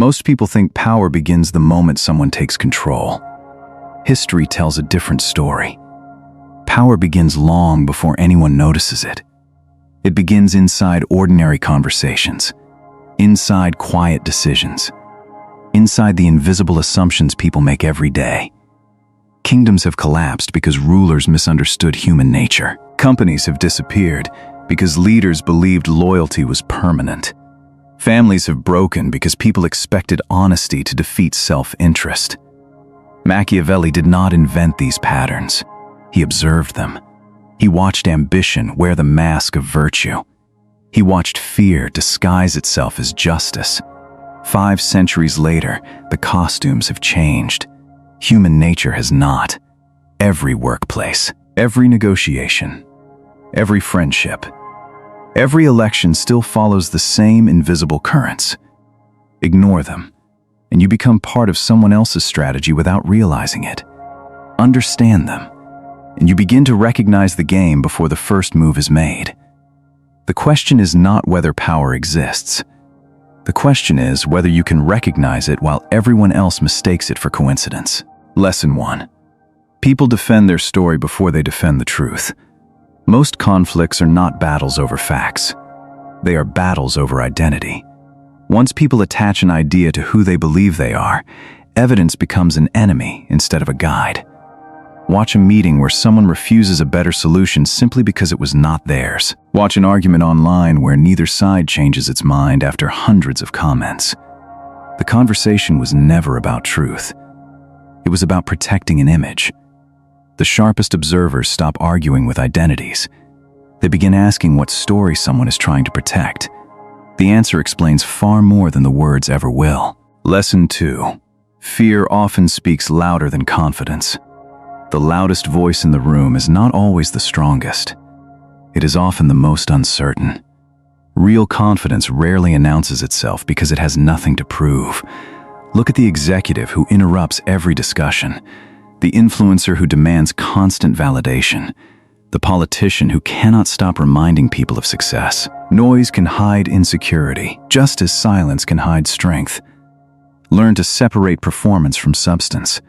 Most people think power begins the moment someone takes control. History tells a different story. Power begins long before anyone notices it. It begins inside ordinary conversations, inside quiet decisions, inside the invisible assumptions people make every day. Kingdoms have collapsed because rulers misunderstood human nature. Companies have disappeared because leaders believed loyalty was permanent. Families have broken because people expected honesty to defeat self-interest. Machiavelli did not invent these patterns. He observed them. He watched ambition wear the mask of virtue. He watched fear disguise itself as justice. 5 centuries later, the costumes have changed. Human nature has not. Every workplace, every negotiation, every friendship, every election still follows the same invisible currents. Ignore them, and you become part of someone else's strategy without realizing it. Understand them, and you begin to recognize the game before the first move is made. The question is not whether power exists. The question is whether you can recognize it while everyone else mistakes it for coincidence. Lesson 1. People defend their story before they defend the truth. Most conflicts are not battles over facts. They are battles over identity. Once people attach an idea to who they believe they are, evidence becomes an enemy instead of a guide. Watch a meeting where someone refuses a better solution simply because it was not theirs. Watch an argument online where neither side changes its mind after hundreds of comments. The conversation was never about truth. It was about protecting an image. The sharpest observers stop arguing with identities. They begin asking what story someone is trying to protect. The answer explains far more than the words ever will. Lesson 2. Fear often speaks louder than confidence. The loudest voice in the room is not always the strongest. It is often the most uncertain. Real confidence rarely announces itself because it has nothing to prove. Look at the executive who interrupts every discussion, the influencer who demands constant validation, the politician who cannot stop reminding people of success. Noise can hide insecurity, just as silence can hide strength. Learn to separate performance from substance.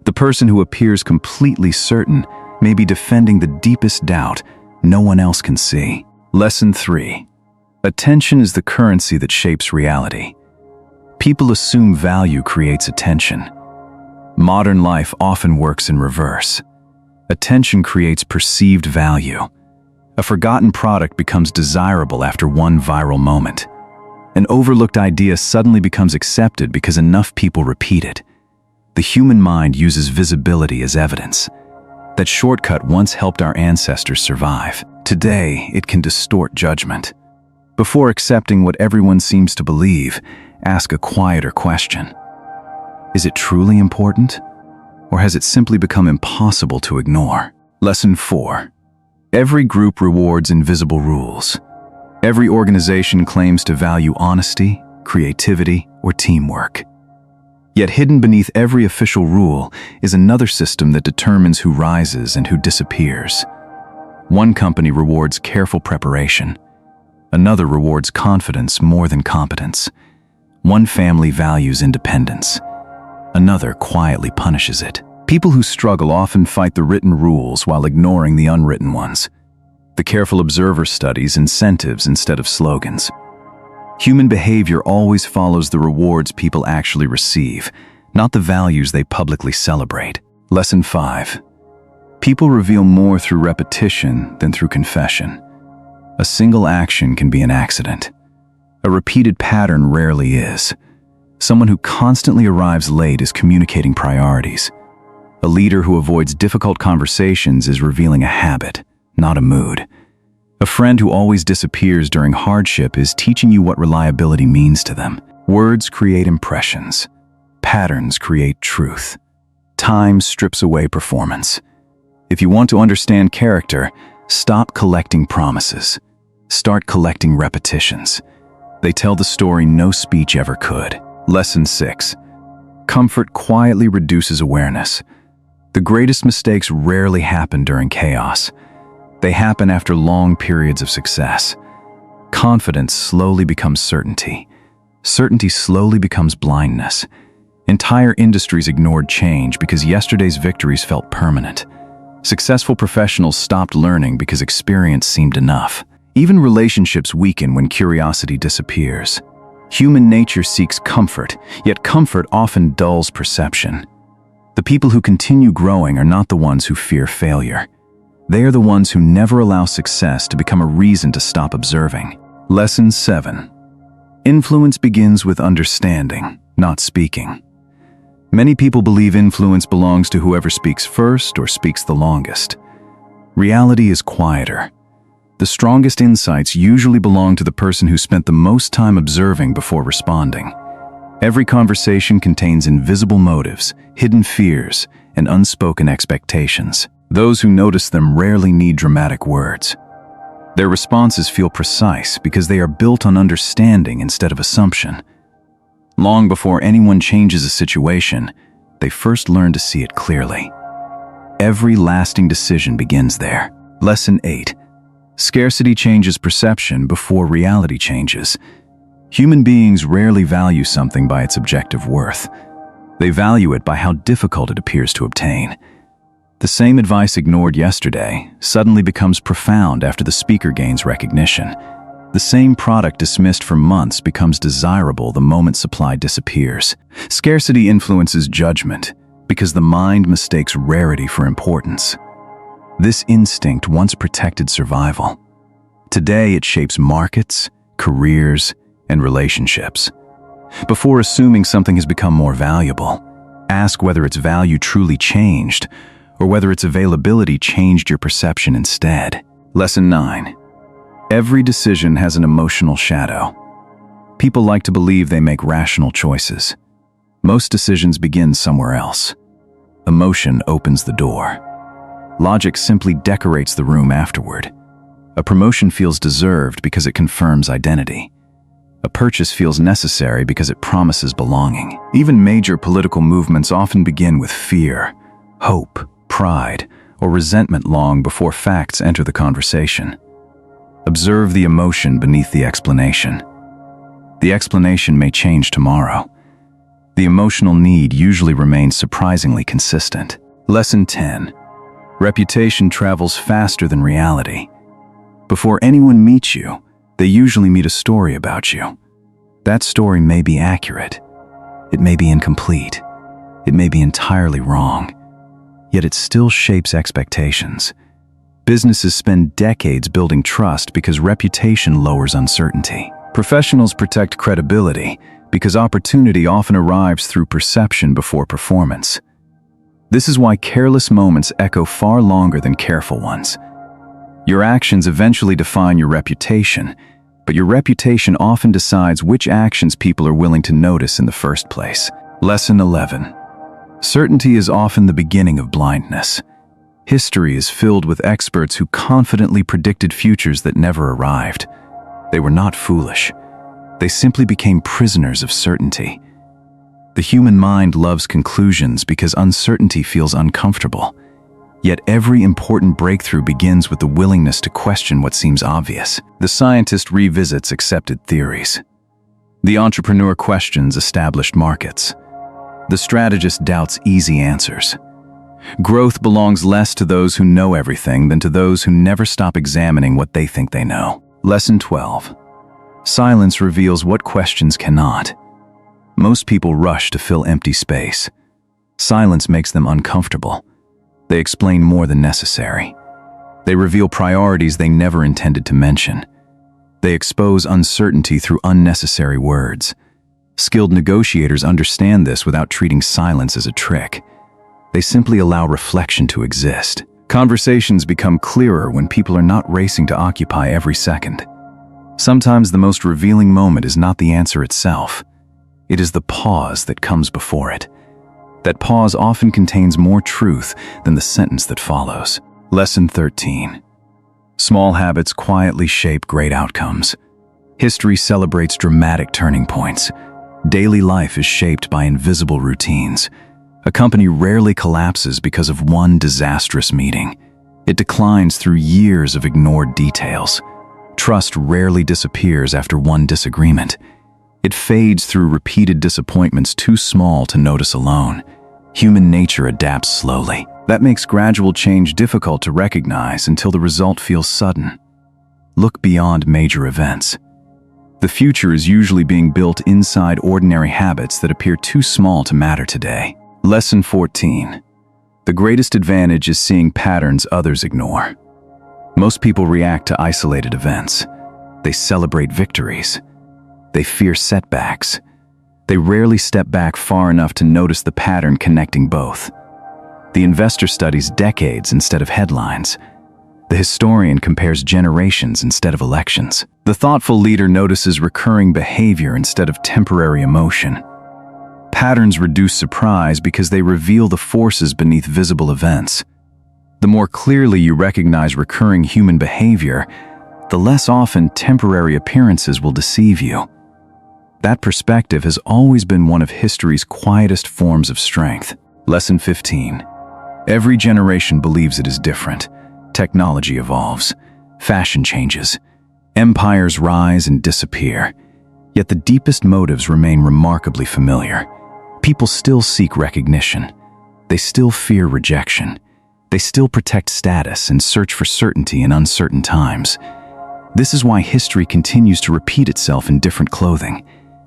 The person who appears completely certain may be defending the deepest doubt no one else can see. Lesson 3. Attention is the currency that shapes reality. People assume value creates attention. Modern life often works in reverse. Attention creates perceived value. A forgotten product becomes desirable after one viral moment. An overlooked idea suddenly becomes accepted because enough people repeat it. The human mind uses visibility as evidence. That shortcut once helped our ancestors survive. Today, it can distort judgment. Before accepting what everyone seems to believe, ask a quieter question. Is it truly important? Or has it simply become impossible to ignore? Lesson 4. Every group rewards invisible rules. Every organization claims to value honesty, creativity, or teamwork. Yet hidden beneath every official rule is another system that determines who rises and who disappears. One company rewards careful preparation. Another rewards confidence more than competence. One family values independence. Another quietly punishes it. People who struggle often fight the written rules while ignoring the unwritten ones. The careful observer studies incentives instead of slogans. Human behavior always follows the rewards people actually receive, not the values they publicly celebrate. Lesson 5. People reveal more through repetition than through confession. A single action can be an accident. A repeated pattern rarely is. Someone who constantly arrives late is communicating priorities. A leader who avoids difficult conversations is revealing a habit, not a mood. A friend who always disappears during hardship is teaching you what reliability means to them. Words create impressions. Patterns create truth. Time strips away performance. If you want to understand character, stop collecting promises. Start collecting repetitions. They tell the story no speech ever could. Lesson 6. Comfort quietly reduces awareness. The greatest mistakes rarely happen during chaos. They happen after long periods of success. Confidence slowly becomes certainty. Certainty slowly becomes blindness. Entire industries ignored change because yesterday's victories felt permanent. Successful professionals stopped learning because experience seemed enough. Even relationships weaken when curiosity disappears. Human nature seeks comfort, yet comfort often dulls perception. The people who continue growing are not the ones who fear failure. They are the ones who never allow success to become a reason to stop observing. Lesson 7. Influence begins with understanding, not speaking. Many people believe influence belongs to whoever speaks first or speaks the longest. Reality is quieter. The strongest insights usually belong to the person who spent the most time observing before responding. Every conversation contains invisible motives, hidden fears, and unspoken expectations. Those who notice them rarely need dramatic words. Their responses feel precise because they are built on understanding instead of assumption. Long before anyone changes a situation, they first learn to see it clearly. Every lasting decision begins there. Lesson 8. Scarcity changes perception before reality changes. Human beings rarely value something by its objective worth. They value it by how difficult it appears to obtain. The same advice ignored yesterday suddenly becomes profound after the speaker gains recognition. The same product dismissed for months becomes desirable the moment supply disappears. Scarcity influences judgment because the mind mistakes rarity for importance. This instinct once protected survival. Today it shapes markets, careers, and relationships. Before assuming something has become more valuable, ask whether its value truly changed or whether its availability changed your perception instead. Lesson 9. Every decision has an emotional shadow. People like to believe they make rational choices. Most decisions begin somewhere else. Emotion opens the door. Logic simply decorates the room afterward. A promotion feels deserved because it confirms identity. A purchase feels necessary because it promises belonging. Even major political movements often begin with fear, hope, pride, or resentment long before facts enter the conversation. Observe the emotion beneath the explanation. The explanation may change tomorrow. The emotional need usually remains surprisingly consistent. Lesson 10. Reputation travels faster than reality. Before anyone meets you, they usually meet a story about you. That story may be accurate. It may be incomplete. It may be entirely wrong. Yet it still shapes expectations. Businesses spend decades building trust because reputation lowers uncertainty. Professionals protect credibility because opportunity often arrives through perception before performance. This is why careless moments echo far longer than careful ones. Your actions eventually define your reputation, but your reputation often decides which actions people are willing to notice in the first place. Lesson 11. Certainty is often the beginning of blindness. History is filled with experts who confidently predicted futures that never arrived. They were not foolish. They simply became prisoners of certainty. The human mind loves conclusions because uncertainty feels uncomfortable. Yet every important breakthrough begins with the willingness to question what seems obvious. The scientist revisits accepted theories. The entrepreneur questions established markets. The strategist doubts easy answers. Growth belongs less to those who know everything than to those who never stop examining what they think they know. Lesson 12. Silence reveals what questions cannot. Most people rush to fill empty space. Silence makes them uncomfortable. They explain more than necessary. They reveal priorities they never intended to mention. They expose uncertainty through unnecessary words. Skilled negotiators understand this without treating silence as a trick. They simply allow reflection to exist. Conversations become clearer when people are not racing to occupy every second. Sometimes the most revealing moment is not the answer itself. It is the pause that comes before it. That pause often contains more truth than the sentence that follows. Lesson 13. Small habits quietly shape great outcomes. History celebrates dramatic turning points. Daily life is shaped by invisible routines. A company rarely collapses because of one disastrous meeting. It declines through years of ignored details. Trust rarely disappears after one disagreement. It fades through repeated disappointments too small to notice alone. Human nature adapts slowly. That makes gradual change difficult to recognize until the result feels sudden. Look beyond major events. The future is usually being built inside ordinary habits that appear too small to matter today. Lesson 14. The greatest advantage is seeing patterns others ignore. Most people react to isolated events. They celebrate victories. They fear setbacks. They rarely step back far enough to notice the pattern connecting both. The investor studies decades instead of headlines. The historian compares generations instead of elections. The thoughtful leader notices recurring behavior instead of temporary emotion. Patterns reduce surprise because they reveal the forces beneath visible events. The more clearly you recognize recurring human behavior, the less often temporary appearances will deceive you. That perspective has always been one of history's quietest forms of strength. Lesson 15. Every generation believes it is different. Technology evolves. Fashion changes. Empires rise and disappear. Yet the deepest motives remain remarkably familiar. People still seek recognition. They still fear rejection. They still protect status and search for certainty in uncertain times. This is why history continues to repeat itself in different clothing.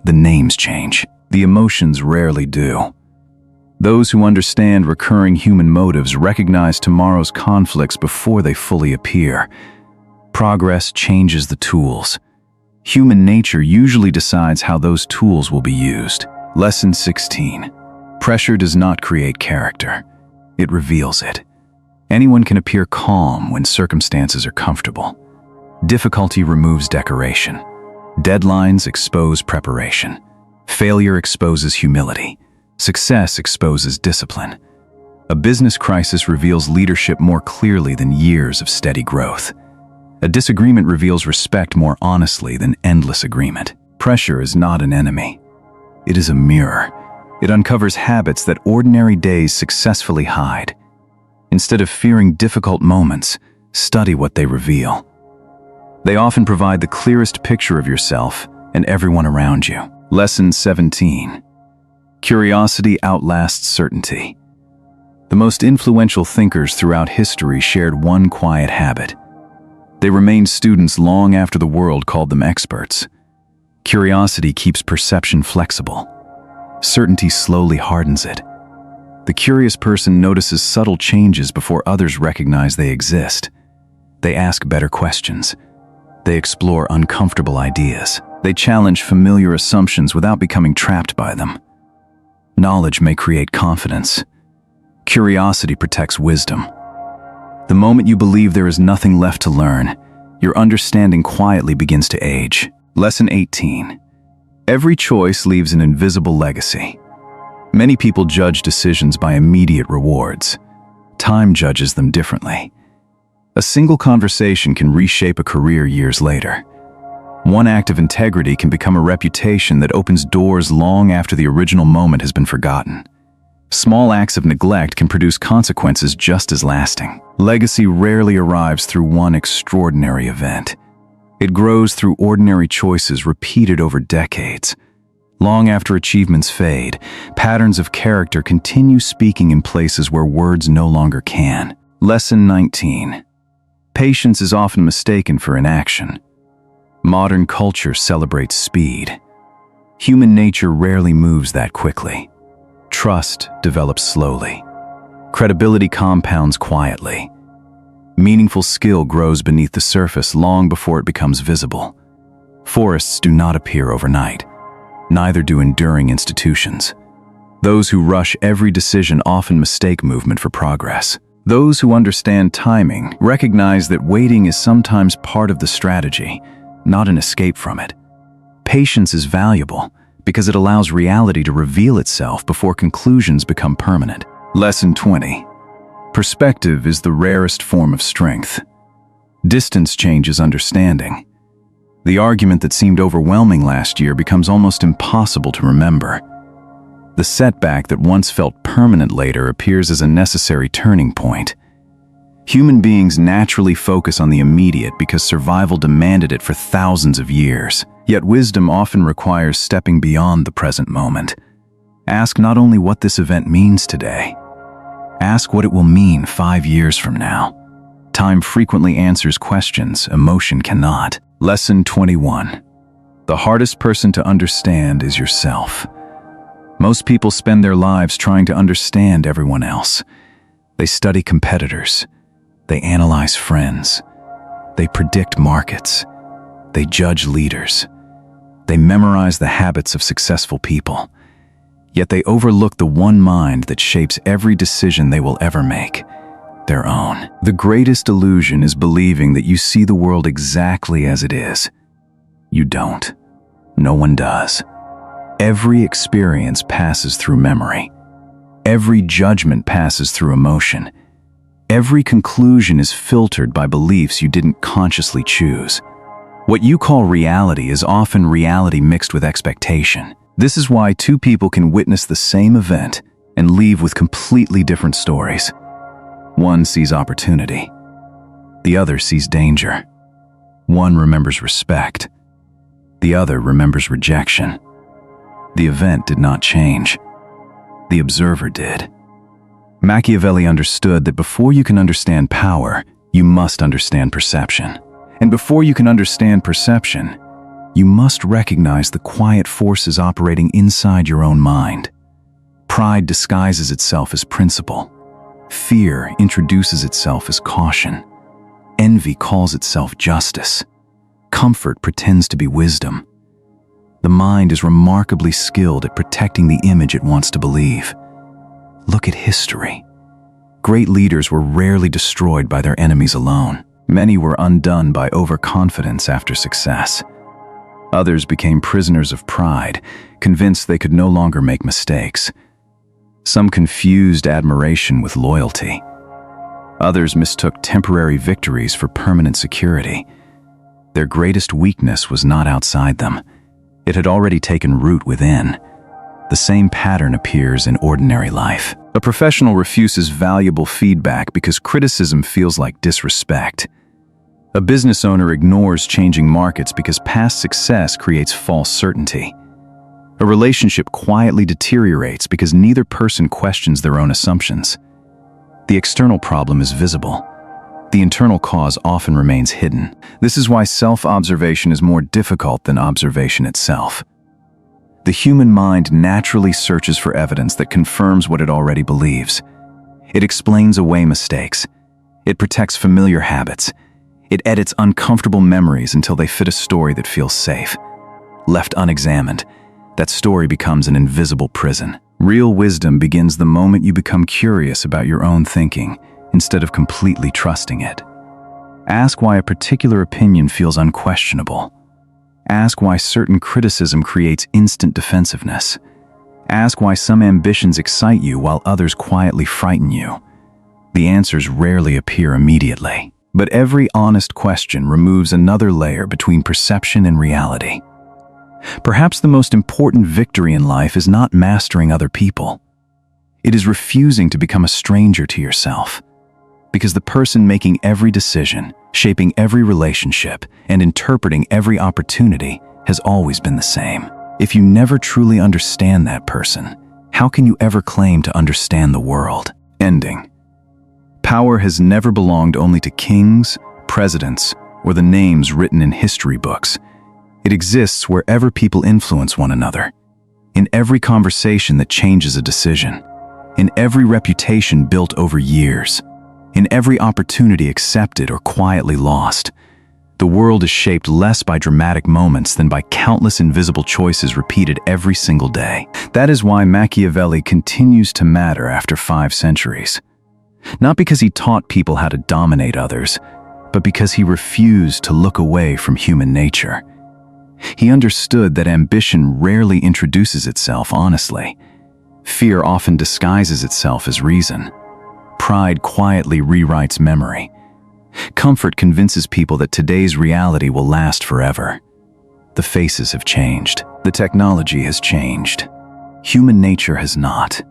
The names change. The emotions rarely do. Those who understand recurring human motives recognize tomorrow's conflicts before they fully appear. Progress changes the tools. Human nature usually decides how those tools will be used. Lesson 16. Pressure does not create character. It reveals it. Anyone can appear calm when circumstances are comfortable. Difficulty removes decoration. Deadlines expose preparation. Failure exposes humility. Success exposes discipline. A business crisis reveals leadership more clearly than years of steady growth. A disagreement reveals respect more honestly than endless agreement. Pressure is not an enemy. It is a mirror. It uncovers habits that ordinary days successfully hide. Instead of fearing difficult moments, study what they reveal. They often provide the clearest picture of yourself and everyone around you. Lesson 17. Curiosity outlasts certainty. The most influential thinkers throughout history shared one quiet habit. They remained students long after the world called them experts. Curiosity keeps perception flexible. Certainty slowly hardens it. The curious person notices subtle changes before others recognize they exist. They ask better questions. They explore uncomfortable ideas. They challenge familiar assumptions without becoming trapped by them. Knowledge may create confidence. Curiosity protects wisdom. The moment you believe there is nothing left to learn, your understanding quietly begins to age. Lesson 18. Every choice leaves an invisible legacy. Many people judge decisions by immediate rewards. Time judges them differently. A single conversation can reshape a career years later. One act of integrity can become a reputation that opens doors long after the original moment has been forgotten. Small acts of neglect can produce consequences just as lasting. Legacy rarely arrives through one extraordinary event. It grows through ordinary choices repeated over decades. Long after achievements fade, patterns of character continue speaking in places where words no longer can. Lesson 19. Patience is often mistaken for inaction. Modern culture celebrates speed. Human nature rarely moves that quickly. Trust develops slowly. Credibility compounds quietly. Meaningful skill grows beneath the surface long before it becomes visible. Forests do not appear overnight. Neither do enduring institutions. Those who rush every decision often mistake movement for progress. Those who understand timing recognize that waiting is sometimes part of the strategy, not an escape from it. Patience is valuable because it allows reality to reveal itself before conclusions become permanent. Lesson 20. Perspective is the rarest form of strength. Distance changes understanding. The argument that seemed overwhelming last year becomes almost impossible to remember. The setback that once felt permanent later appears as a necessary turning point. Human beings naturally focus on the immediate because survival demanded it for thousands of years. Yet wisdom often requires stepping beyond the present moment. Ask not only what this event means today, ask what it will mean 5 years from now. Time frequently answers questions emotion cannot. Lesson 21. The hardest person to understand is yourself. Most people spend their lives trying to understand everyone else. They study competitors. They analyze friends. They predict markets. They judge leaders. They memorize the habits of successful people. Yet they overlook the one mind that shapes every decision they will ever make, their own. The greatest illusion is believing that you see the world exactly as it is. You don't. No one does. Every experience passes through memory. Every judgment passes through emotion. Every conclusion is filtered by beliefs you didn't consciously choose. What you call reality is often reality mixed with expectation. This is why two people can witness the same event and leave with completely different stories. One sees opportunity. The other sees danger. One remembers respect. The other remembers rejection. The event did not change. The observer did. Machiavelli understood that before you can understand power, you must understand perception. And before you can understand perception, you must recognize the quiet forces operating inside your own mind. Pride disguises itself as principle. Fear introduces itself as caution. Envy calls itself justice. Comfort pretends to be wisdom. The mind is remarkably skilled at protecting the image it wants to believe. Look at history. Great leaders were rarely destroyed by their enemies alone. Many were undone by overconfidence after success. Others became prisoners of pride, convinced they could no longer make mistakes. Some confused admiration with loyalty. Others mistook temporary victories for permanent security. Their greatest weakness was not outside them. It had already taken root within. The same pattern appears in ordinary life. A professional refuses valuable feedback because criticism feels like disrespect. A business owner ignores changing markets because past success creates false certainty. A relationship quietly deteriorates because neither person questions their own assumptions. The external problem is visible. The internal cause often remains hidden. This is why self-observation is more difficult than observation itself. The human mind naturally searches for evidence that confirms what it already believes. It explains away mistakes. It protects familiar habits. It edits uncomfortable memories until they fit a story that feels safe. Left unexamined, that story becomes an invisible prison. Real wisdom begins the moment you become curious about your own thinking, instead of completely trusting it. Ask why a particular opinion feels unquestionable. Ask why certain criticism creates instant defensiveness. Ask why some ambitions excite you while others quietly frighten you. The answers rarely appear immediately. But every honest question removes another layer between perception and reality. Perhaps the most important victory in life is not mastering other people. It is refusing to become a stranger to yourself. Because the person making every decision, shaping every relationship, and interpreting every opportunity has always been the same. If you never truly understand that person, how can you ever claim to understand the world? Ending. Power has never belonged only to kings, presidents, or the names written in history books. It exists wherever people influence one another. In every conversation that changes a decision. In every reputation built over years. In every opportunity accepted or quietly lost. The world is shaped less by dramatic moments than by countless invisible choices repeated every single day. That is why Machiavelli continues to matter after 5 centuries. Not because he taught people how to dominate others, but because he refused to look away from human nature. He understood that ambition rarely introduces itself honestly. Fear often disguises itself as reason. Pride quietly rewrites memory. Comfort convinces people that today's reality will last forever. The faces have changed. The technology has changed. Human nature has not.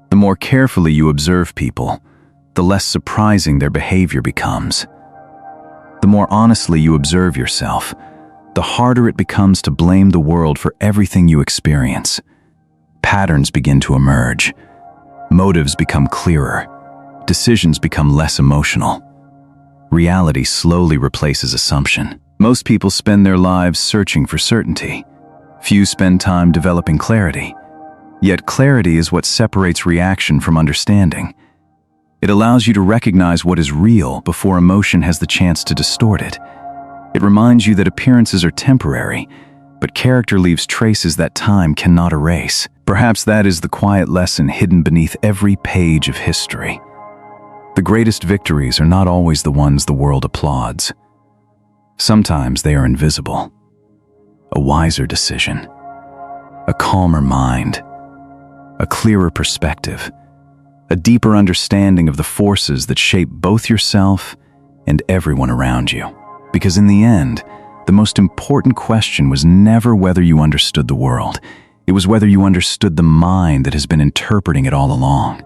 The more carefully you observe people, the less surprising their behavior becomes. The more honestly you observe yourself, the harder it becomes to blame the world for everything you experience. Patterns begin to emerge. Motives become clearer. Decisions become less emotional. Reality slowly replaces assumption. Most people spend their lives searching for certainty. Few spend time developing clarity. Yet clarity is what separates reaction from understanding. It allows you to recognize what is real before emotion has the chance to distort it. It reminds you that appearances are temporary, but character leaves traces that time cannot erase. Perhaps that is the quiet lesson hidden beneath every page of history. The greatest victories are not always the ones the world applauds. Sometimes they are invisible. A wiser decision, a calmer mind, a clearer perspective, a deeper understanding of the forces that shape both yourself and everyone around you. Because in the end, the most important question was never whether you understood the world. It was whether you understood the mind that has been interpreting it all along.